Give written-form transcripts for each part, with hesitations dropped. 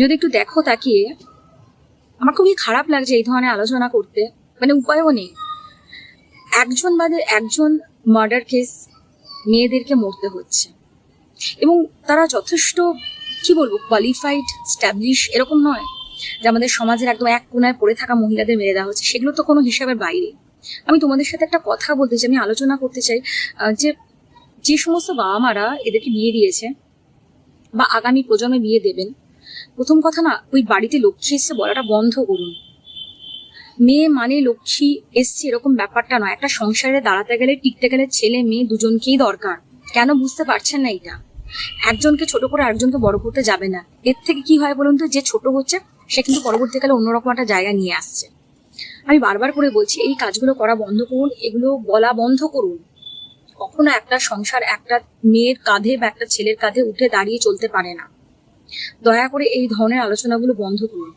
যদি একটু দেখো তাকিয়ে, আমার খুবই খারাপ লাগছে এই ধরনের আলোচনা করতে, মানে উপায়ও নেই। একজন বাদে একজন মার্ডার কেস মেয়েদেরকে মরতে হচ্ছে, এবং তারা যথেষ্ট কি বলবো কোয়ালিফাইড, স্ট্যাবলিশ এরকম নয় যে আমাদের সমাজের একদম এক কোনায় পড়ে থাকা মহিলাদের মেরে দেওয়া হচ্ছে, সেগুলো তো কোনো হিসাবের বাইরে। আমি তোমাদের সাথে একটা কথা বলতে চাই, আমি আলোচনা করতে চাই যে যে সমস্ত বাবা মারা এদেরকে বিয়ে দিয়েছে বা আগামী প্রজন্মে বিয়ে দেবেন, প্রথম কথা না, ওই বাড়িতে লক্ষ্মী এসছে বলাটা বন্ধ করুন। মেয়ে মানে লক্ষ্মী এসছে এরকম ব্যাপারটা নয়। একটা সংসারে দাঁড়াতে গেলে, টিকতে গেলে ছেলে মেয়ে দুজনকেই দরকার। কেন বুঝতে পারছেন না এটা? একজনকে ছোট করে আরেকজনকে বড় করতে যাবে না। এর থেকে কি হয় বলুন তো, যে ছোট হচ্ছে সে কিন্তু পরবর্তীকালে অন্যরকম একটা জায়গা নিয়ে আসছে। আমি বারবার করে বলছি, এই কাজগুলো করা বন্ধ করুন, এগুলো বলা বন্ধ করুন। কখনো একটা সংসার একটা মেয়ের কাঁধে বা একটা ছেলের কাঁধে উঠে দাঁড়িয়ে চলতে পারে না। দয়া করে এই ধরনের আলোচনাগুলো বন্ধ করুন।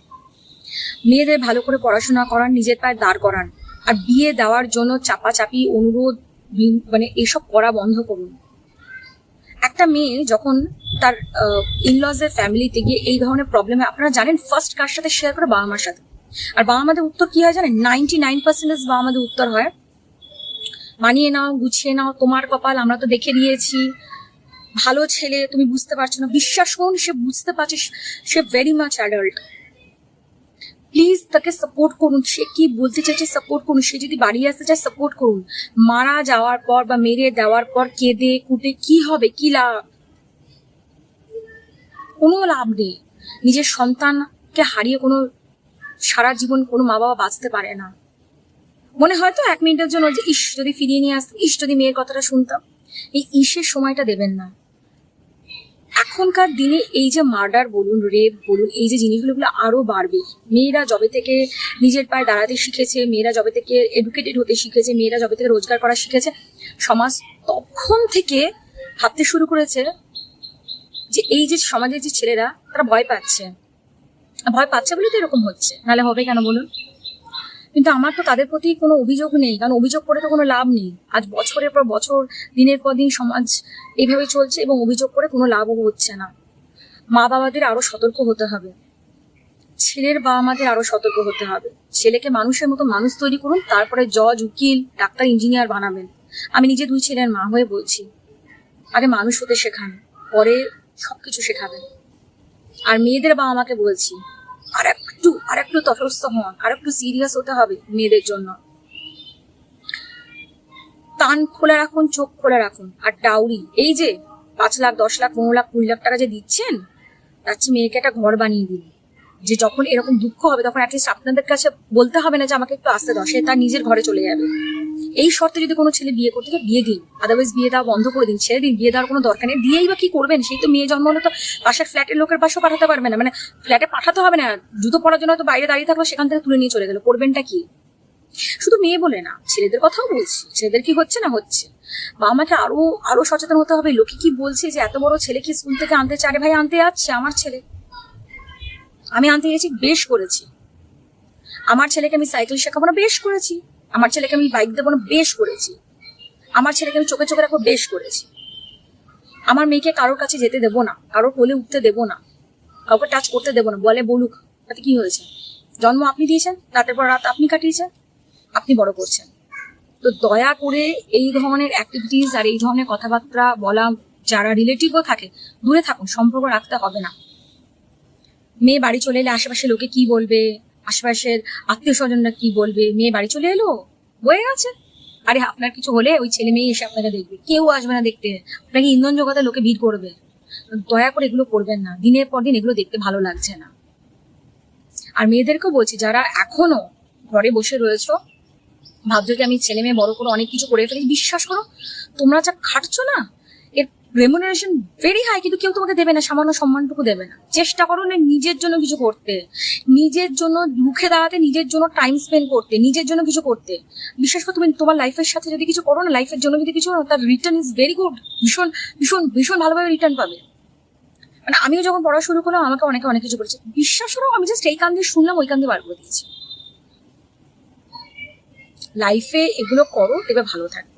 মেয়েদের ভালো করে পড়াশোনা করান, নিজের পায়ে দাঁড় করান, আর বিয়ে দেওয়ার জন্য চাপাচাপি, অনুরোধ, মানে এসব করা বন্ধ করুন। একটা মেয়ে যখন তার ইনলজের ফ্যামিলিতে গিয়ে এই ধরনের প্রবলেমে, আপনারা জানেন ফার্স্ট কার সাথে শেয়ার করে? বাবা মার সাথে। আর বাবা মাদের উত্তর কি হয় জানেন? 99% বাবা মাদের উত্তর হয়, মানিয়ে নাও, গুছিয়ে নাও, তোমার কপাল, আমরা তো দেখে দিয়েছি, ভালো ছেলে, তুমি বুঝতে পারছো না। বিশ্বাস করুন, সে বুঝতে পারছে, সে ভেরি মাচ অ্যাডাল্ট। প্লিজ তাকে সাপোর্ট করুন, সে কি বলতে চাইছে সাপোর্ট করুন। সে যদি বাড়ি আসতে চায় সাপোর্ট করুন। মারা যাওয়ার পর বা মেরে দেওয়ার পর কেঁদে কুটে কি হবে, কি লাভ? কোনো লাভ নেই। নিজের সন্তানকে হারিয়ে কোনো সারা জীবন কোনো মা বাবা বাঁচতে পারে না। মনে হয়তো 1 মিনিটের জন্য যে ইস যদি ফিরিয়ে নিয়ে আসতাম, ইস যদি মেয়ের কথাটা শুনতাম। এই ইসের সময়টা দেবেন না। এখনকার দিনে এই যে মার্ডার বলুন, রেপ বলুন, এই যে জিনিসগুলো আরো বাড়বে। মেয়েরা যবে থেকে নিজের পায়ে দাঁড়াতে শিখেছে, মেয়েরা যবে থেকে এডুকেটেড হতে শিখেছে, মেয়েরা যবে থেকে রোজগার করা শিখেছে, সমাজ তখন থেকে ভাবতে শুরু করেছে যে এই যে সমাজের যে ছেলেরা, তারা ভয় পাচ্ছে। ভয় পাচ্ছে বলে তো এরকম হচ্ছে, নাহলে হবে কেন বলুন? কিন্তু আমার তো তাদের প্রতি কোনো অভিযোগ নেই, কারণ অভিযোগ করে তো কোনো লাভ নেই। আজ বছরের পর বছর, দিনের পর দিন সমাজ এইভাবে চলছে, এবং অভিযোগ করে কোনো লাভও হচ্ছে না। মা বাবাদের আরো সতর্ক হতে হবে, ছেলের বাবা মাদের আরো সতর্ক হতে হবে। ছেলেকে মানুষের মতো মানুষ তৈরি করুন, তারপরে জজ, উকিল, ডাক্তার, ইঞ্জিনিয়ার বানাবেন। আমি নিজে 2 ছেলের মা হয়ে বলছি, আগে মানুষ হতে শেখান, পরে সবকিছু শেখাবেন। আর মেয়েদের বাবা মাকে বলছি, আর একটু তটস্থ হন, আর একটু সিরিয়াস হতে হবে মেয়েদের জন্য। কান খোলা রাখুন, চোখ খোলা রাখুন। আর ডাউরি, এই যে 5 লাখ, 10 লাখ, 15 লাখ, 20 লাখ টাকা যে দিচ্ছেন, তার চেয়ে মেয়েকে একটা ঘর বানিয়ে দিন। যে যখন এরকম দুঃখ হবে, তখন অ্যাটলিস্ট আপনাদের কাছে বলতে হবে না যে আমাকে একটু আসতে দাও, সে তার নিজের ঘরে চলে যাবে। এই শর্তে যদি কোনো ছেলে বিয়ে করতে চায়, বিয়ে দিন। আদারওয়াইজ বিয়ে দেওয়া বন্ধ করে দিন, ছেড়ে দিন। বিয়ে দেওয়ার কোনো দরকার নেই। দিয়েই বা কি করবেন? সেই তো মেয়ে জন্ম হলে তো পাশের ফ্ল্যাটের লোকের পাশেও পাঠাতে পারবে না, মানে ফ্ল্যাটে পাঠাতে হবে না, জুতো পরার জন্য তো বাইরে দাঁড়িয়ে থাকলো, সেখান থেকে তুলে নিয়ে চলে গেলো, করবেনটা কি? শুধু মেয়ে বলে না, ছেলেদের কথাও বলছি। ছেলেদের কি হচ্ছে না হচ্ছে, বাবা মাকে আরো আরো সচেতন হতে হবে। লোকে কি বলছে যে এত বড় ছেলে কি স্কুল থেকে আনতে চায়? ভাই, আনতে যাচ্ছে আমার ছেলে, আমি আনতে গেছি, বেশ করেছি। আমার ছেলেকে আমি সাইকেল শেখাবো না, বেশ করেছি। আমার ছেলেকে আমি বাইক দেবো না, বেশ করেছি। আমার ছেলেকে আমি চোখে চোখে রাখবো, বেশ করেছি। আমার মেয়েকে কারোর কাছে যেতে দেবো না, কারোর কোলে উঠতে দেবো না, কাউকে টাচ করতে দেবো না। বলে বলুক, তাতে কি হয়েছে? জন্ম আপনি দিয়েছেন, রাতের পর রাত আপনি কাটিয়েছেন, আপনি বড় করছেন। তো দয়া করে এই ধরনের অ্যাক্টিভিটিস আর এই ধরনের কথাবার্তা বলা, যারা রিলেটিভও থাকে, দূরে থাকুন, সম্পর্ক রাখতে হবে না। মেয়ে বাড়ি চলে এলে আশেপাশে লোকে কি বলবে, আশেপাশের আত্মীয় স্বজনরা কি বলবে? মেয়ে বাড়ি চলে এলো, বয়ে গেছে। আরে আপনার কিছু হলে ওই ছেলে মেয়ে এসে আপনাকে দেখবে, কেউ আসবে না দেখতে। আপনাকে ইন্ধন জোগাতে লোকে ভিড় করবে। দয়া করে এগুলো করবেন না, দিনের পর দিন এগুলো দেখতে ভালো লাগছে না। আর মেয়েদেরকেও বলছি, যারা এখনো ঘরে বসে রয়েছো, ভাবছো যে আমি ছেলে মেয়ে বড় করে অনেক কিছু করে ফেলি, বিশ্বাস করো, তোমরা যা খাটছো না, এর রেমুনারেশন ভেরি হাই, কিন্তু কেউ তোমাকে দেবে না, সামান্য সম্মানটুকু দেবে না। চেষ্টা করো না নিজের জন্য কিছু করতে, নিজের জন্য রুখে দাঁড়াতে, নিজের জন্য টাইম স্পেন্ড করতে, নিজের জন্য কিছু করতে। বিশেষ করে তুমি তোমার লাইফের সাথে যদি কিছু করো না, লাইফের জন্য যদি কিছু করো, তার রিটার্ন ইজ ভেরি গুড। ভীষণ ভীষণ ভীষণ ভালোভাবে রিটার্ন পাবে। মানে আমিও যখন পড়া শুরু করলাম, আমাকে অনেকে অনেক কিছু করেছে, বিশ্বাস করো, আমি জাস্ট এই কান দিয়ে শুনলাম, ওই কান দিয়ে বার করে দিয়েছি। লাইফে এগুলো করো, তবে ভালো থাকবে।